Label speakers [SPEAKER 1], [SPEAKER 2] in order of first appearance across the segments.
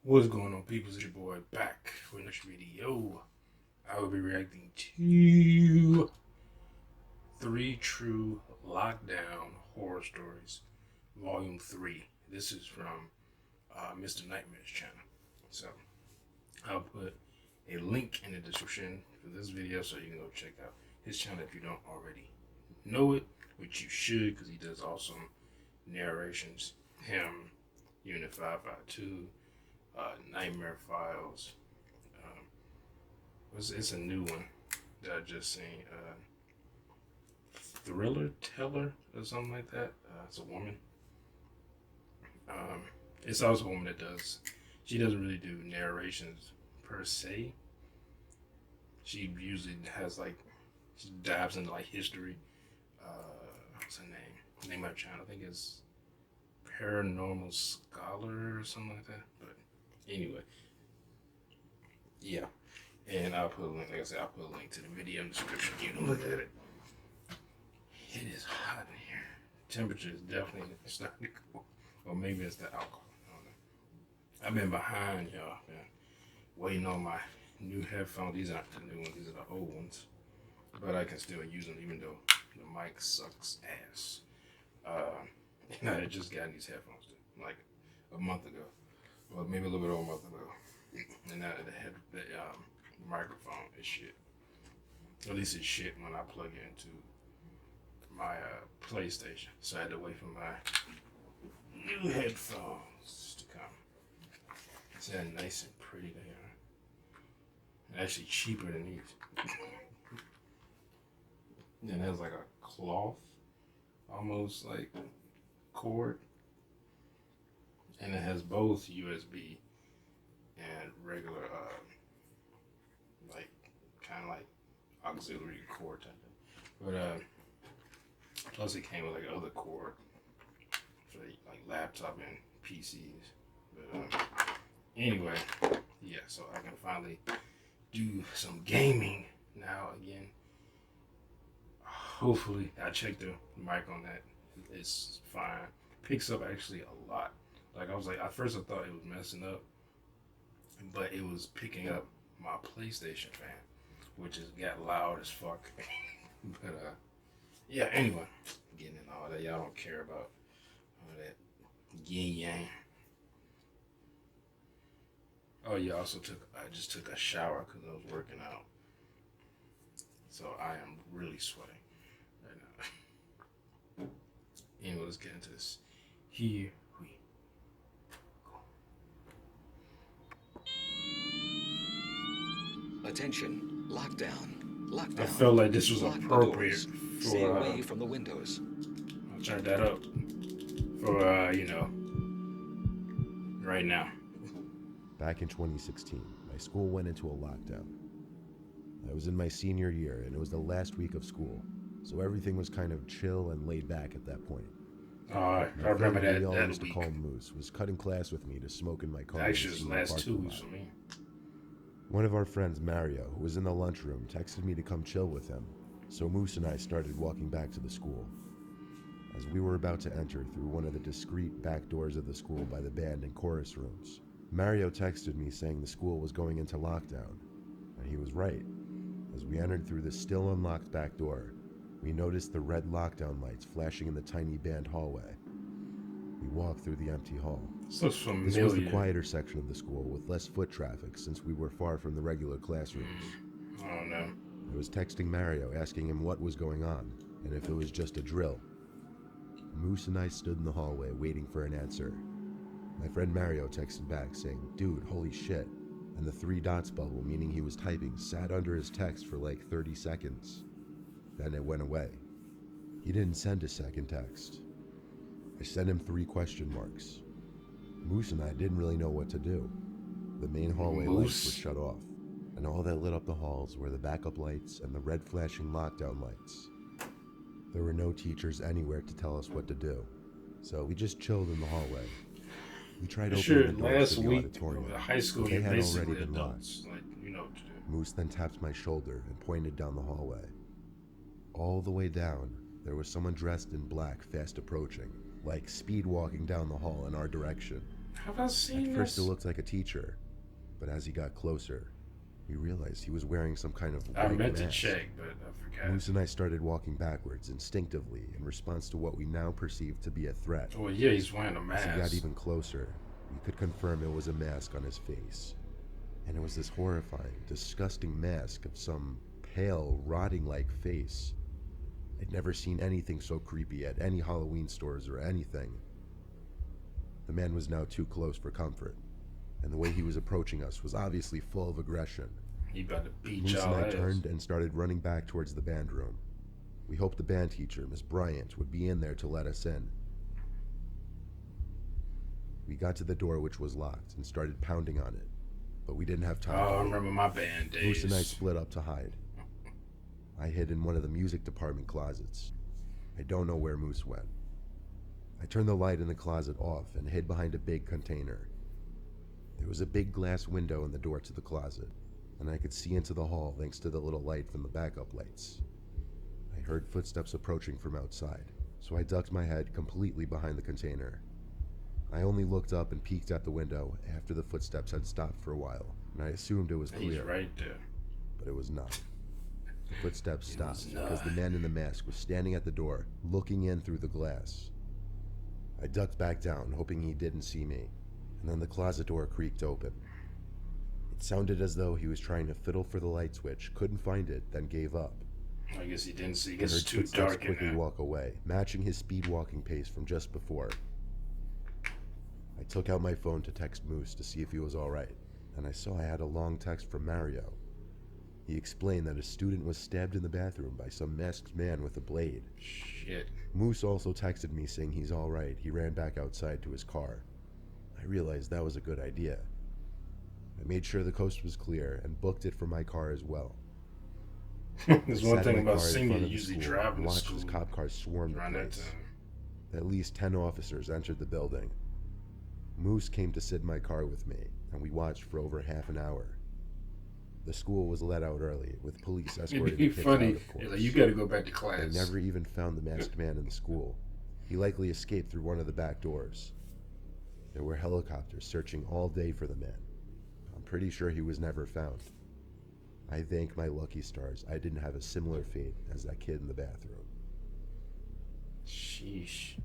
[SPEAKER 1] What's going on, people? It's your boy back for another video. I will be reacting to 3 True Lockdown Horror Stories, Volume 3. This is from Mr. Nightmare's channel. So, I'll put a link in the description for this video so you can go check out his channel if you don't already know it, which you should because he does awesome narrations. Him, Unit 552. Nightmare Files. It's a new one that I just seen. Thriller Teller or something like that. It's a woman. It's also a woman that does. She doesn't really do narrations per se. She usually has she dives into history. What's her name? The name of her channel, I think is Paranormal Scholar or something like that. But anyway, yeah. And I'll put a link, like I said, I'll put a link to the video in the description. You can look at it. It is hot in here. Temperature is definitely starting to go. Or maybe it's the alcohol. I don't know. I've been behind, y'all. Man. Waiting on my new headphones. These aren't the new ones. These are the old ones. But I can still use them even though the mic sucks ass. And I had just gotten these headphones like a month ago. Well, maybe a little bit over a month ago. And now the microphone is shit. At least it's shit when I plug it into my PlayStation. So I had to wait for my new headphones to come. It's that nice and pretty they are. Actually cheaper than these. And it has like a cloth, almost like cord. And it has both USB and regular, kind of like auxiliary cord type of. But plus it came with like other cord for like laptop and PCs. But anyway, yeah. So I can finally do some gaming now again. Hopefully, I checked the mic on that. It's fine. Picks up actually a lot. Like I was like, at first I thought it was messing up, but it was picking up my PlayStation fan, which is got loud as fuck. But yeah. Anyway, getting in all that, y'all don't care about all that yin yang. Oh yeah, I just took a shower because I was working out, so I am really sweating right now. Anyway, let's get into this. Here we
[SPEAKER 2] Attention, lockdown. Lockdown.
[SPEAKER 1] I felt like this was
[SPEAKER 2] Lock the
[SPEAKER 1] appropriate
[SPEAKER 2] doors.
[SPEAKER 1] for.
[SPEAKER 2] Stay away from the windows.
[SPEAKER 1] I'll turn that up for right now.
[SPEAKER 3] Back in 2016, my school went into a lockdown. I was in my senior year, and it was the last week of school, so everything was kind of chill and laid back at that point.
[SPEAKER 1] I
[SPEAKER 3] My
[SPEAKER 1] remember
[SPEAKER 3] friend
[SPEAKER 1] that
[SPEAKER 3] we all
[SPEAKER 1] that
[SPEAKER 3] used to
[SPEAKER 1] week.
[SPEAKER 3] call Moose was cutting class with me to smoke in my car.
[SPEAKER 1] Actually,
[SPEAKER 3] in
[SPEAKER 1] it was
[SPEAKER 3] the
[SPEAKER 1] last 2
[SPEAKER 3] parking
[SPEAKER 1] weeks
[SPEAKER 3] lot.
[SPEAKER 1] for me.
[SPEAKER 3] One of our friends, Mario, who was in the lunchroom, texted me to come chill with him, so Moose and I started walking back to the school. As we were about to enter through one of the discreet back doors of the school by the band and chorus rooms, Mario texted me saying the school was going into lockdown, and he was right. As we entered through the still unlocked back door, we noticed the red lockdown lights flashing in the tiny band hallway. We walked through the empty hall.
[SPEAKER 1] This looks familiar.
[SPEAKER 3] This was the quieter section of the school with less foot traffic since we were far from the regular classrooms.
[SPEAKER 1] I don't know.
[SPEAKER 3] I was texting Mario asking him what was going on and if it was just a drill. Moose and I stood in the hallway waiting for an answer. My friend Mario texted back saying, "Dude, holy shit," and the 3 dots bubble, meaning he was typing, sat under his text for like 30 seconds. Then it went away. He didn't send a second text. I sent him 3 question marks. Moose and I didn't really know what to do. The main hallway lights were shut off, and all that lit up the halls were the backup lights and the red flashing lockdown lights. There were no teachers anywhere to tell us what to do, so we just chilled in the hallway. We tried opening the doors
[SPEAKER 1] last
[SPEAKER 3] to the
[SPEAKER 1] week,
[SPEAKER 3] auditorium,
[SPEAKER 1] high school,
[SPEAKER 3] but they
[SPEAKER 1] you're
[SPEAKER 3] had already
[SPEAKER 1] basically
[SPEAKER 3] been locked.
[SPEAKER 1] adults. Like, you know what to do.
[SPEAKER 3] Moose then tapped my shoulder and pointed down the hallway. All the way down, there was someone dressed in black fast approaching, like speed walking down the hall in our direction.
[SPEAKER 1] Have I seen
[SPEAKER 3] At first
[SPEAKER 1] this?
[SPEAKER 3] it looked like a teacher, but as he got closer, we realized he was wearing some kind of
[SPEAKER 1] I
[SPEAKER 3] white
[SPEAKER 1] meant to
[SPEAKER 3] mask.
[SPEAKER 1] check, but I forgot.
[SPEAKER 3] Moose and I started walking backwards instinctively in response to what we now perceived to be a threat.
[SPEAKER 1] Well, yeah, he's wearing a
[SPEAKER 3] As he got
[SPEAKER 1] mask.
[SPEAKER 3] even closer, we could confirm it was a mask on his face. And it was this horrifying, disgusting mask of some pale, rotting-like face. I'd never seen anything so creepy at any Halloween stores or anything. The man was now too close for comfort, and the way he was approaching us was obviously full of aggression.
[SPEAKER 1] He about to beat
[SPEAKER 3] Moose and
[SPEAKER 1] y'all
[SPEAKER 3] I
[SPEAKER 1] ass.
[SPEAKER 3] turned and started running back towards the band room. We hoped the band teacher, Miss Bryant, would be in there to let us in. We got to the door, which was locked, and started pounding on it, but we didn't have time.
[SPEAKER 1] Oh, I remember my band days.
[SPEAKER 3] Moose and I split up to hide. I hid in one of the music department closets. I don't know where Moose went. I turned the light in the closet off and hid behind a big container. There was a big glass window in the door to the closet, and I could see into the hall thanks to the little light from the backup lights. I heard footsteps approaching from outside, so I ducked my head completely behind the container. I only looked up and peeked at the window after the footsteps had stopped for a while, and I assumed it was
[SPEAKER 1] He's
[SPEAKER 3] clear,
[SPEAKER 1] right there.
[SPEAKER 3] but it was not. The footsteps
[SPEAKER 1] It
[SPEAKER 3] stopped
[SPEAKER 1] was
[SPEAKER 3] because the
[SPEAKER 1] not.
[SPEAKER 3] man in the mask was standing at the door, looking in through the glass. I ducked back down, hoping he didn't see me, and then the closet door creaked open. It sounded as though he was trying to fiddle for the light switch, couldn't find it, then gave up.
[SPEAKER 1] I guess he didn't see.
[SPEAKER 3] I
[SPEAKER 1] It's
[SPEAKER 3] heard
[SPEAKER 1] too
[SPEAKER 3] footsteps
[SPEAKER 1] dark in
[SPEAKER 3] quickly
[SPEAKER 1] there.
[SPEAKER 3] walk away, matching his speed walking pace from just before. I took out my phone to text Moose to see if he was alright, and I saw I had a long text from Mario. He explained that a student was stabbed in the bathroom by some masked man with a blade.
[SPEAKER 1] Shit.
[SPEAKER 3] Moose also texted me saying he's alright. He ran back outside to his car. I realized that was a good idea. I made sure the coast was clear and booked it for my car as well.
[SPEAKER 1] There's
[SPEAKER 3] I
[SPEAKER 1] one
[SPEAKER 3] sat
[SPEAKER 1] thing
[SPEAKER 3] in my
[SPEAKER 1] about
[SPEAKER 3] car in
[SPEAKER 1] senior
[SPEAKER 3] front of the
[SPEAKER 1] usually
[SPEAKER 3] school
[SPEAKER 1] driving
[SPEAKER 3] and
[SPEAKER 1] to
[SPEAKER 3] watched
[SPEAKER 1] school
[SPEAKER 3] as cop cars swarmed the
[SPEAKER 1] around that
[SPEAKER 3] place.
[SPEAKER 1] time.
[SPEAKER 3] At least 10 officers entered the building. Moose came to sit in my car with me, and we watched for over half an hour. The school was let out early, with police escorting
[SPEAKER 1] It'd be
[SPEAKER 3] the kids
[SPEAKER 1] funny.
[SPEAKER 3] out, of course.
[SPEAKER 1] Like, you got to go back to
[SPEAKER 3] They
[SPEAKER 1] class.
[SPEAKER 3] never even found the masked man in the school. He likely escaped through one of the back doors. There were helicopters searching all day for the man. I'm pretty sure he was never found. I thank my lucky stars I didn't have a similar fate as that kid in the bathroom.
[SPEAKER 1] Sheesh.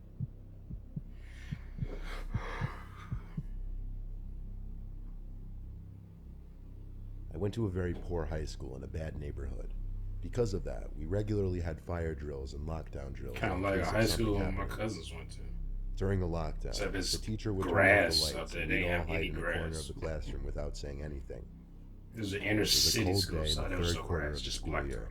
[SPEAKER 3] I went to a very poor high school in a bad neighborhood. Because of that, we regularly had fire drills and lockdown drills.
[SPEAKER 1] Kind of
[SPEAKER 3] in
[SPEAKER 1] like a
[SPEAKER 3] case
[SPEAKER 1] high
[SPEAKER 3] something
[SPEAKER 1] school my
[SPEAKER 3] happened.
[SPEAKER 1] cousins went to.
[SPEAKER 3] During a lockdown,
[SPEAKER 1] Except it's
[SPEAKER 3] the teacher would turn off
[SPEAKER 1] grass
[SPEAKER 3] the
[SPEAKER 1] out
[SPEAKER 3] lights
[SPEAKER 1] there.
[SPEAKER 3] and
[SPEAKER 1] They
[SPEAKER 3] we'd all
[SPEAKER 1] have
[SPEAKER 3] hide
[SPEAKER 1] any
[SPEAKER 3] in the corner
[SPEAKER 1] grass.
[SPEAKER 3] of the classroom without saying anything.
[SPEAKER 1] It was an inner
[SPEAKER 3] It was a
[SPEAKER 1] city
[SPEAKER 3] cold
[SPEAKER 1] school,
[SPEAKER 3] day
[SPEAKER 1] so
[SPEAKER 3] in
[SPEAKER 1] there
[SPEAKER 3] the
[SPEAKER 1] was
[SPEAKER 3] third
[SPEAKER 1] no
[SPEAKER 3] quarter
[SPEAKER 1] grass,
[SPEAKER 3] of the
[SPEAKER 1] just
[SPEAKER 3] school
[SPEAKER 1] black.
[SPEAKER 3] year.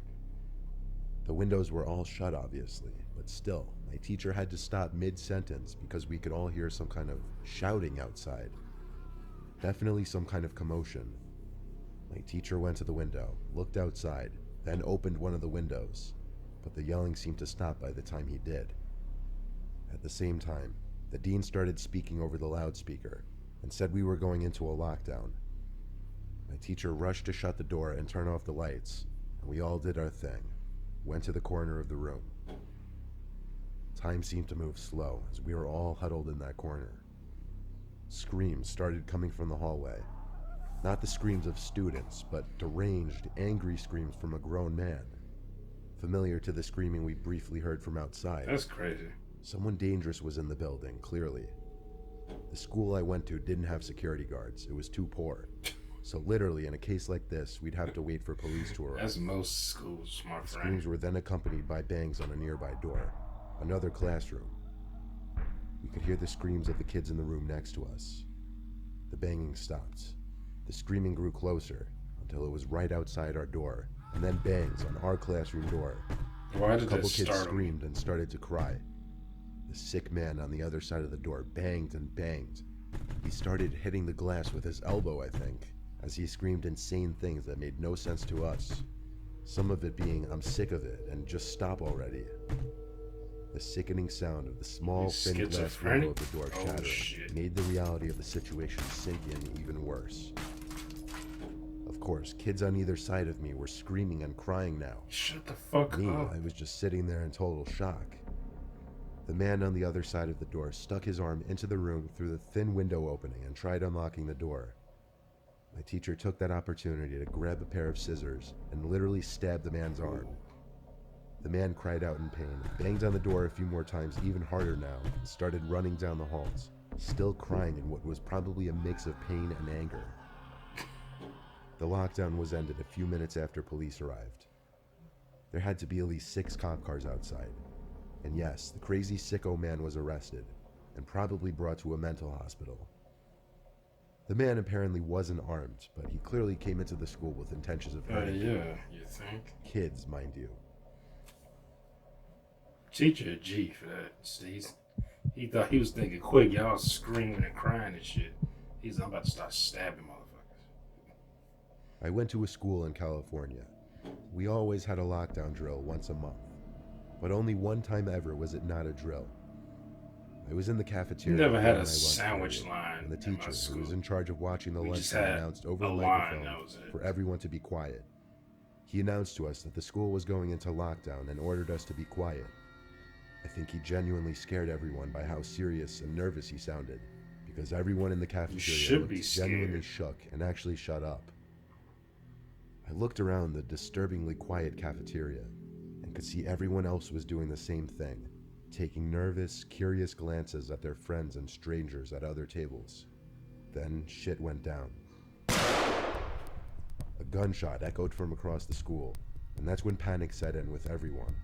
[SPEAKER 3] The windows were all shut, obviously, but still, my teacher had to stop mid-sentence because we could all hear some kind of shouting outside. Definitely some kind of commotion. My teacher went to the window, looked outside, then opened one of the windows, but the yelling seemed to stop by the time he did. At the same time, the dean started speaking over the loudspeaker and said we were going into a lockdown. My teacher rushed to shut the door and turn off the lights, and we all did our thing, went to the corner of the room. Time seemed to move slow as we were all huddled in that corner. Screams started coming from the hallway. Not the screams of students, but deranged, angry screams from a grown man. Familiar to the screaming we briefly heard from outside.
[SPEAKER 1] That's crazy.
[SPEAKER 3] Someone dangerous was in the building, clearly. The school I went to didn't have security guards. It was too poor. So literally, in a case like this, we'd have to wait for police to arrive.
[SPEAKER 1] That's most schools, my
[SPEAKER 3] The
[SPEAKER 1] friend.
[SPEAKER 3] screams were then accompanied by bangs on a nearby door. Another classroom. We could hear the screams of the kids in the room next to us. The banging stopped. The screaming grew closer until it was right outside our door, and then bangs on our classroom door.
[SPEAKER 1] Why
[SPEAKER 3] A
[SPEAKER 1] did
[SPEAKER 3] couple
[SPEAKER 1] that
[SPEAKER 3] kids
[SPEAKER 1] start 'em?
[SPEAKER 3] screamed and started to cry. The sick man on the other side of the door banged and banged. He started hitting the glass with his elbow, I think, as he screamed insane things that made no sense to us. Some of it being, "I'm sick of it," and "just stop already." The sickening sound of the small,
[SPEAKER 1] He's
[SPEAKER 3] thin glass
[SPEAKER 1] schizophrenic?
[SPEAKER 3] window of the door
[SPEAKER 1] Oh,
[SPEAKER 3] shattering
[SPEAKER 1] shit.
[SPEAKER 3] made the reality of the situation sink in even worse. Of course, kids on either side of me were screaming and crying now.
[SPEAKER 1] Shut the fuck
[SPEAKER 3] Me,
[SPEAKER 1] up.
[SPEAKER 3] I was just sitting there in total shock. The man on the other side of the door stuck his arm into the room through the thin window opening and tried unlocking the door. My teacher took that opportunity to grab a pair of scissors and literally stab the man's arm. The man cried out in pain, banged on the door a few more times, even harder now, and started running down the halls, still crying in what was probably a mix of pain and anger. The lockdown was ended a few minutes after police arrived. There had to be at least 6 cop cars outside. And yes, the crazy sicko man was arrested and probably brought to a mental hospital. The man apparently wasn't armed, but he clearly came into the school with intentions of hurting
[SPEAKER 1] Yeah, you think?
[SPEAKER 3] kids, mind you.
[SPEAKER 1] Teacher a G for that. He thought he was thinking quick. Y'all screaming and crying and shit. I'm about to start stabbing motherfuckers.
[SPEAKER 3] I went to a school in California. We always had a lockdown drill once a month, but only one time ever was it not a drill. I was in the cafeteria.
[SPEAKER 1] We never had
[SPEAKER 3] during my
[SPEAKER 1] a
[SPEAKER 3] lunch
[SPEAKER 1] sandwich
[SPEAKER 3] period,
[SPEAKER 1] line.
[SPEAKER 3] and the
[SPEAKER 1] in my
[SPEAKER 3] teacher,
[SPEAKER 1] school.
[SPEAKER 3] who was in charge of watching the
[SPEAKER 1] We
[SPEAKER 3] lunch
[SPEAKER 1] just
[SPEAKER 3] time,
[SPEAKER 1] had
[SPEAKER 3] announced over
[SPEAKER 1] a
[SPEAKER 3] the
[SPEAKER 1] line,
[SPEAKER 3] microphone
[SPEAKER 1] that was it.
[SPEAKER 3] for everyone to be quiet. He announced to us that the school was going into lockdown and ordered us to be quiet. I think he genuinely scared everyone by how serious and nervous he sounded, because everyone in the cafeteria
[SPEAKER 1] should be
[SPEAKER 3] looked genuinely
[SPEAKER 1] scared.
[SPEAKER 3] shook and actually shut up. I looked around the disturbingly quiet cafeteria and could see everyone else was doing the same thing, taking nervous, curious glances at their friends and strangers at other tables. Then shit went down. A gunshot echoed from across the school, and that's when panic set in with everyone.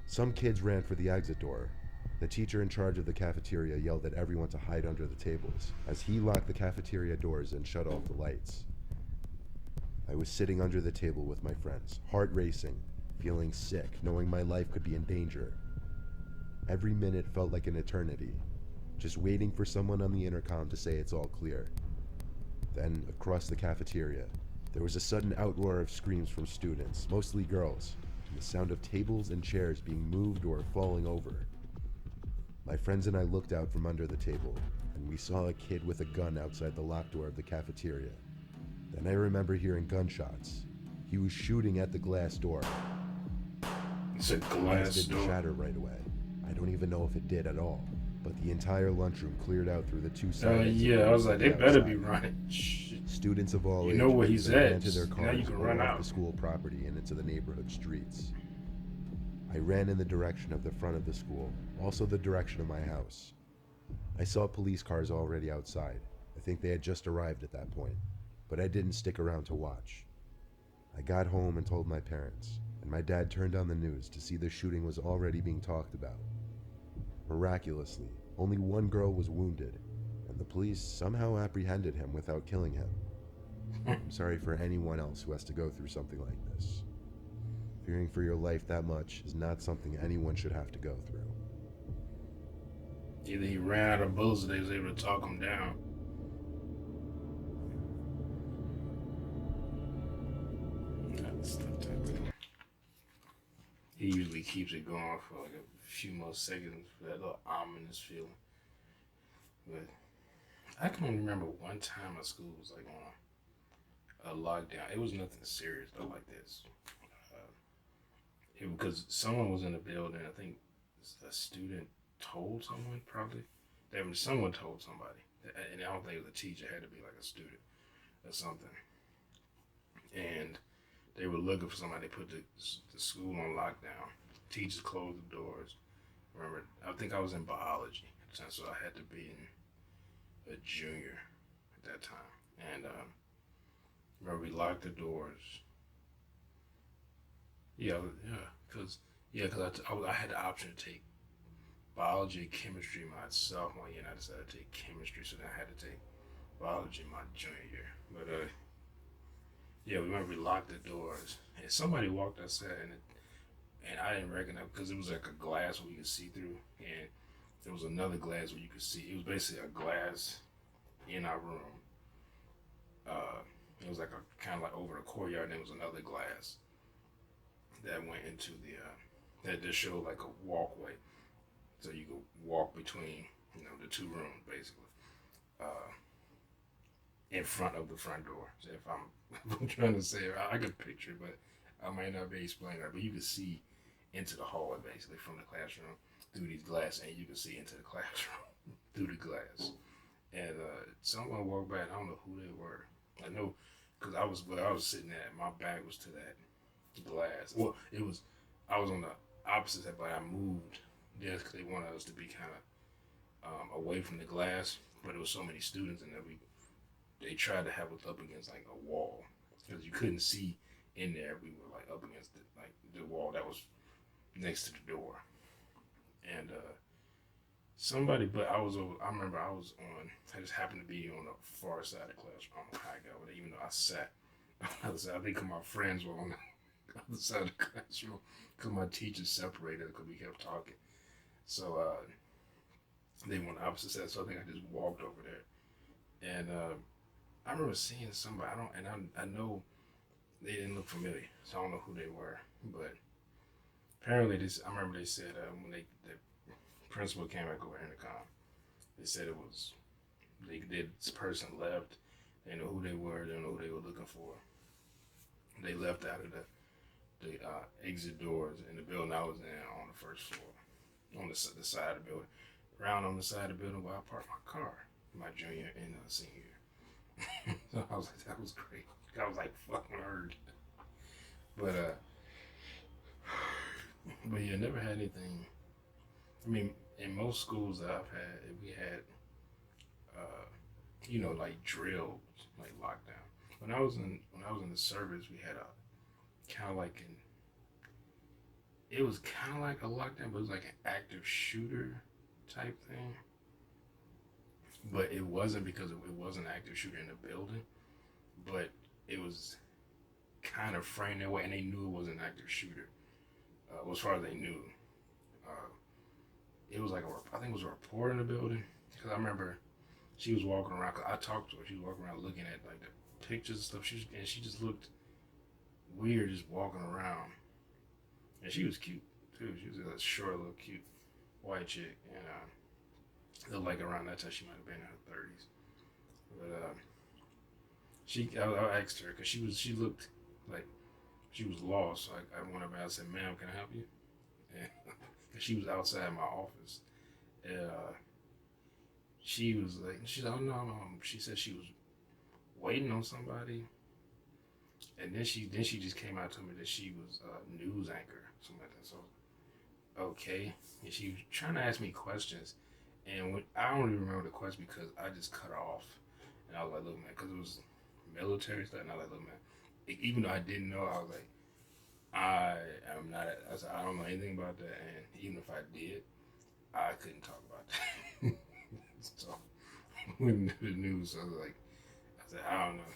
[SPEAKER 3] Some kids ran for the exit door. The teacher in charge of the cafeteria yelled at everyone to hide under the tables as he locked the cafeteria doors and shut off the lights. I was sitting under the table with my friends, heart racing, feeling sick, knowing my life could be in danger. Every minute felt like an eternity, just waiting for someone on the intercom to say it's all clear. Then, across the cafeteria, there was a sudden outroar of screams from students, mostly girls, and the sound of tables and chairs being moved or falling over. My friends and I looked out from under the table, and we saw a kid with a gun outside the locked door of the cafeteria. Then I remember hearing gunshots. He was shooting at the glass door.
[SPEAKER 1] It's a
[SPEAKER 3] The
[SPEAKER 1] glass
[SPEAKER 3] didn't
[SPEAKER 1] door.
[SPEAKER 3] shatter right away. I don't even know if it did at all, but the entire lunchroom cleared out through the 2 sides.
[SPEAKER 1] Yeah, I was like, they better be running. Shit.
[SPEAKER 3] Students of all
[SPEAKER 1] You
[SPEAKER 3] ages
[SPEAKER 1] know where he's
[SPEAKER 3] ran
[SPEAKER 1] at.
[SPEAKER 3] to their
[SPEAKER 1] Now
[SPEAKER 3] cars
[SPEAKER 1] you can
[SPEAKER 3] or
[SPEAKER 1] run
[SPEAKER 3] off
[SPEAKER 1] out.
[SPEAKER 3] the school property and into the neighborhood streets. I ran in the direction of the front of the school, also the direction of my house. I saw police cars already outside. I think they had just arrived at that point, but I didn't stick around to watch. I got home and told my parents, and my dad turned on the news to see the shooting was already being talked about. Miraculously, only one girl was wounded, and the police somehow apprehended him without killing him. I'm sorry for anyone else who has to go through something like this. Fearing for your life that much is not something anyone should have to go through.
[SPEAKER 1] Either he ran out of bullets or they was able to talk him down. He usually keeps it going for like a few more seconds for that little ominous feeling. But I can only remember one time my school was like on a lockdown. It was nothing serious though like this. Because someone was in the building. I think a student told someone probably. Someone told somebody, and I don't think it was a teacher. It had to be like a student or something. And they were looking for somebody to put the school on lockdown. Teachers closed the doors. Remember, I think I was in biology, so I had to be a junior at that time. And remember, we locked the doors. Because I had the option to take biology and chemistry my sophomore year, and I decided to take chemistry, so then I had to take biology my junior year. But we remember we locked the doors, and somebody walked outside, and I didn't recognize because it was like a glass where you could see through, and there was another glass where you could see. It was basically a glass in our room. It was like a kind of like over the courtyard, and there was another glass that went into that just showed like a walkway, so you could walk between the 2 rooms basically, in front of the front door. So if I'm trying to say it, I could picture it, but I might not be explaining that. But you could see into the hallway basically from the classroom. through these glass, and you can see into the classroom through the glass. And someone walked by, and I don't know who they were. I know because I was where I was sitting at. My back was to that glass. Well, it was. I was on the opposite side, but I moved just because they wanted us to be kind of away from the glass. But there was so many students, and they tried to have us up against like a wall because you couldn't see in there. We were like up against the wall that was next to the door, and somebody. But I remember I was on. I just happened to be on the far side of the class. I don't know how I got over there, even though I sat on the other side. I think my friends were on the other side of the classroom because my teachers separated because we kept talking. So they went on the opposite side. So I think I just walked over there, and I remember seeing somebody. I know they didn't look familiar, so I don't know who they were. But apparently, I remember they said when the principal came back over intercom, they said this person left. They know who they were. They know who they were looking for. They left out of the exit doors in the building I was in on the first floor, on the side of the building, around on the side of the building where I parked my car, my junior and senior year. So I was like, that was great. I was like, fucking heard. But yeah, never had anything. I mean, in most schools that I've had, we had, like drills, like lockdown. When I was in the service, we had it was kind of like a lockdown, but it was like an active shooter type thing. But it wasn't because it was an active shooter in the building, but it was kind of framed that way, and they knew it was an active shooter. As far as they knew, it was like I think it was a reporter in the building, because I remember she was walking around. Cause I talked to her. She was walking around looking at like the pictures and stuff. She just looked weird, just walking around, and she was cute too. She was a short, little, cute white chick, and looked like around that time she might have been in her 30s. But I asked her because she looked like she was lost. So I went up and I said, "Ma'am, can I help you?" And she was outside my office, and she was like, "Oh no." She said she was waiting on somebody, and then she just came out to me that she was a news anchor, something like that. So okay, and she was trying to ask me questions, and I don't even remember the question because I just cut her off, and I was like, "Look, man," because it was military stuff, and I was like, "Look, man," even though I didn't know, I was like, I am not. I said, I don't know anything about that, and even if I did, I couldn't talk about that. So when the news, I said, I don't know,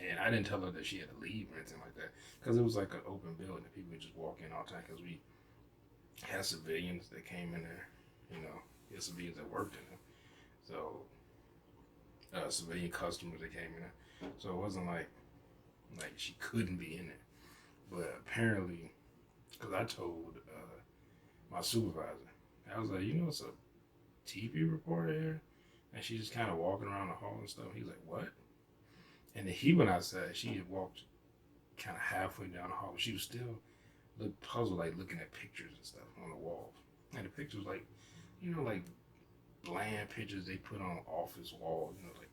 [SPEAKER 1] and I didn't tell her that she had to leave or anything like that, because it was like an open building, and people would just walk in all the time, because we had civilians that came in there, we had civilians that worked in there, so civilian customers that came in there, so it wasn't like she couldn't be in there. But apparently, because I told my supervisor, I was like, it's a TV reporter here, and she's just kind of walking around the hall and stuff. He was like, what? And then he went outside. She had walked kind of halfway down the hall, but she was still looked puzzled, like looking at pictures and stuff on the walls. And the pictures, like bland pictures they put on office walls, like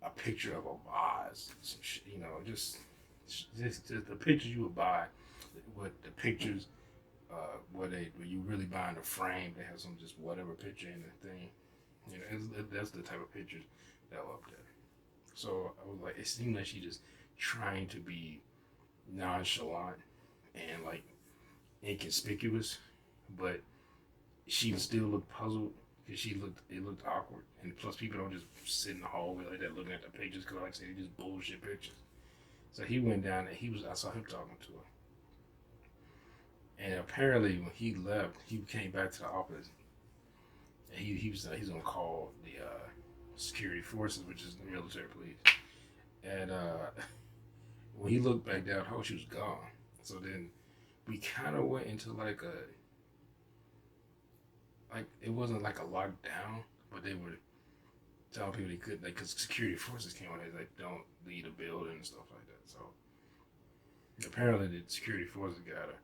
[SPEAKER 1] a picture of a vase, some shit, just the pictures you would buy, with the pictures where you really buying a frame, they have some just whatever picture in the thing, that's the type of pictures that were up there. So I was like, it seemed like she just trying to be nonchalant and like inconspicuous, but she still looked puzzled because it looked awkward, and plus people don't just sit in the hallway like that looking at the pictures, because like I said, they just bullshit pictures. So he went down and I saw him talking to her. And apparently when he left, he came back to the office, and he's gonna call the security forces, which is the military police. And when he looked back down, she was gone. So then we kind of went into it wasn't like a lockdown, but they were telling people they could, because security forces came on, they don't leave the building and stuff like that. So apparently the security forces got her,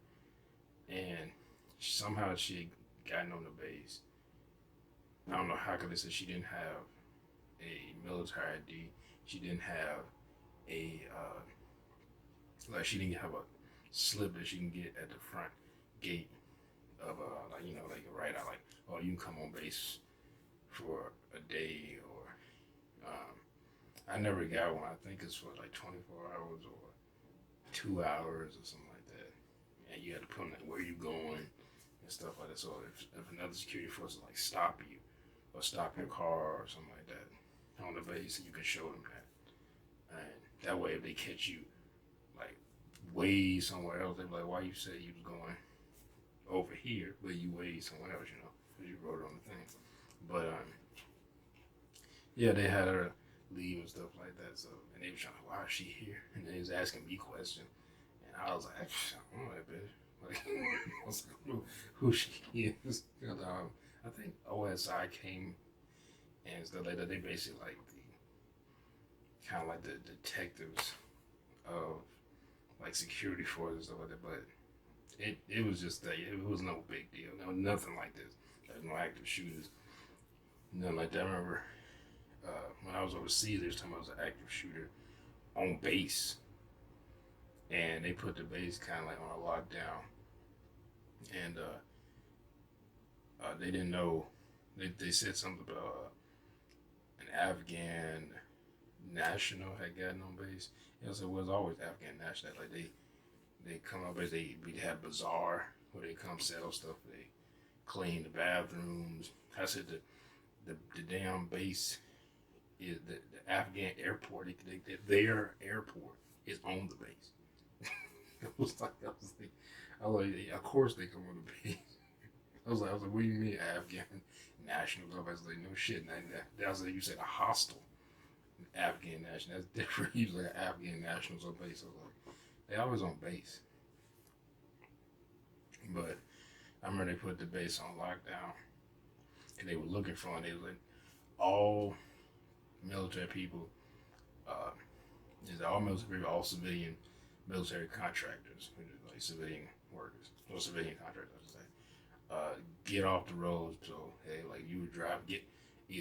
[SPEAKER 1] and somehow she gotten on the base. I don't know how, because they said she didn't have a military ID. She didn't have a like she didn't have a slip that she can get at the front gate of like like right out like, oh, you can come on base for a day, or I never got one. I think it's for like 24 hours or 2 hours or something like that, and you had to put in where you going and stuff like that. So if another security force like stop you or stop your car or something like that on the base, you can show them that, and that way if they catch you like way somewhere else, they be like, why you say you was going over here, but you way somewhere else, because you wrote it on the thing. But yeah, they had her leave and stuff like that. So, and they was trying, why is she here? And they was asking me questions, and I was like, I don't know that bitch. Like, I was like, who she is. I think OSI came and stuff like that. They basically like the kind of like the detectives of like security forces and stuff like that. But it was just that it was no big deal. No, nothing like this. There's no active shooters. Nothing like that. I remember when I was overseas, they was talking about an active shooter on base, and they put the base kind of like on a lockdown, and they didn't know. They said something about an Afghan national had gotten on base. It was always Afghan national. Like they come up as they have bazaar where they come sell stuff. They clean the bathrooms. I said the damn base is the Afghan airport. Their airport is on the base. I was like, of course they come on the base. I was like, what do you mean Afghan nationals? I was like, no shit. That was like, you said a hostile Afghan national. That's different. Usually Afghan nationals on base. I was like, they always on base. But I remember they put the base on lockdown, and they were looking for them. They was like, all military people, all military people, all civilian military contractors, like civilian workers, or civilian contractors, I should say, get off the road. So, hey, like you would drive, you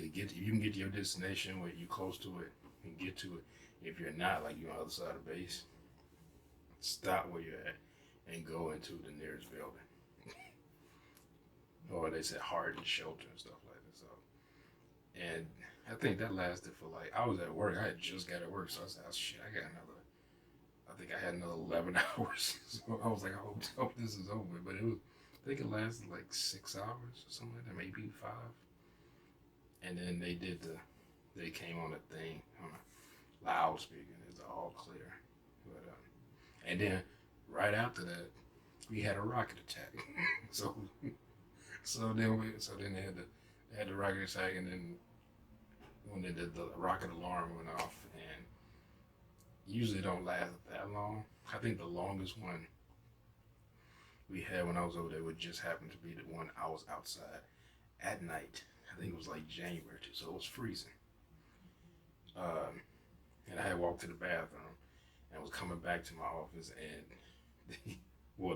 [SPEAKER 1] can get to your destination where you're close to it and get to it. If you're not, like you're on the other side of the base, stop where you're at and go into the nearest building. Or they said hardened shelter and stuff like that. So, and I think that lasted for like, I was at work. I had just got at work, so I said, oh, shit, I think I had another 11 hours. So I was like, I hope this is over. But I think it lasted like 6 hours or something like that, maybe 5. And then they came on a thing, on a loudspeaker, and it's all clear. But, and then right after that, we had a rocket attack. So then they had the rocket attack, and then when they did the rocket alarm went off, and usually don't last that long. I think the longest one we had when I was over there would just happen to be the one I was outside at night. I think it was like January, so it was freezing. And I had walked to the bathroom and was coming back to my office, and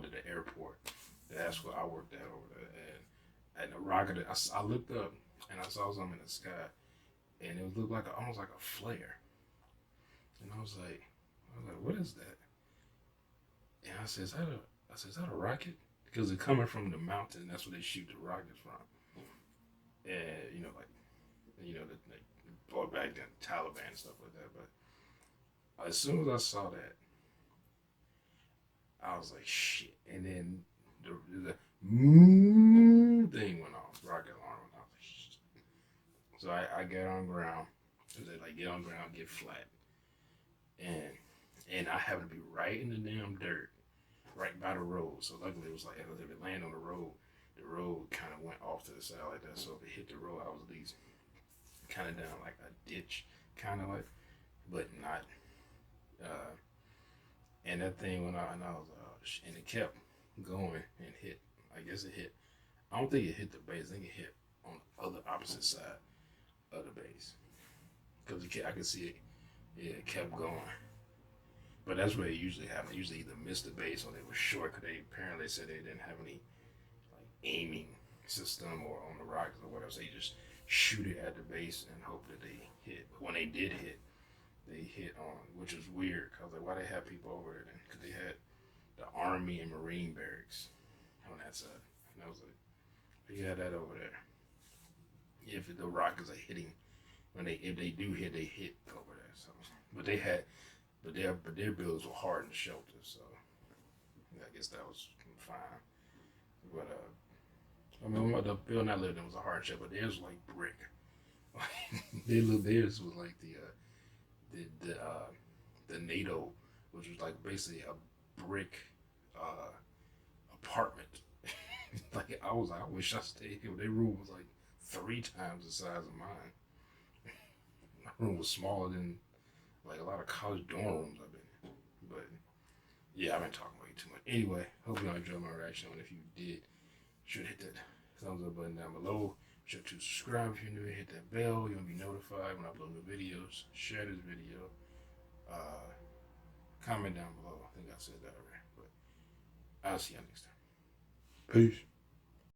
[SPEAKER 1] to the airport. That's where I worked at over there. And the rocket, I looked up and I saw something in the sky, and it looked like almost like a flare. And I was like, what is that? And I said, is that a rocket? Because it's coming from the mountain. That's where they shoot the rockets from. And they brought back the Taliban and stuff like that. But as soon as I saw that, I was like, shit. And then the thing went off, rocket alarm went off. So I got on ground. They like get on ground, get flat, and I happened to be right in the damn dirt, right by the road. So luckily it was like if it landed on the road kind of went off to the side like that. So if it hit the road, I was at least kind of down like a ditch, kind of like, but not. And that thing went out, and I was and it kept going and hit. I guess it hit. I don't think it hit the base. I think it hit on the other opposite side of the base, because I could see it. Yeah, it kept going. But that's what it usually happened. They usually either missed the base or they were short, because they apparently said they didn't have any like aiming system or on the rocks or whatever. So you just shoot it at the base and hope that they hit. But when they did hit, they hit on, which was weird. Cause like, why they have people over there then? Cause they had the Army and Marine barracks on that side. And I was like, you had that over there. If the rockets are hitting, if they do hit, they hit over there. So, but their buildings were hardened shelters. So yeah, I guess that was fine. But I mean, the building I lived in was a hard shell, but theirs was like brick. Theirs was like the NATO, which was like basically a brick apartment. Like I wish I stayed here. Their room was like 3 times the size of mine. My room was smaller than like a lot of college dorm rooms I've been in. But yeah, I've been talking way too much. Anyway, hope y'all enjoyed my reaction. And if you did, should hit that thumbs up button down below. Be sure to subscribe if you're new. Hit that bell. You'll be notified when I upload new videos. Share this video. Comment down below. I think I said that already. But I'll see y'all next time. Peace.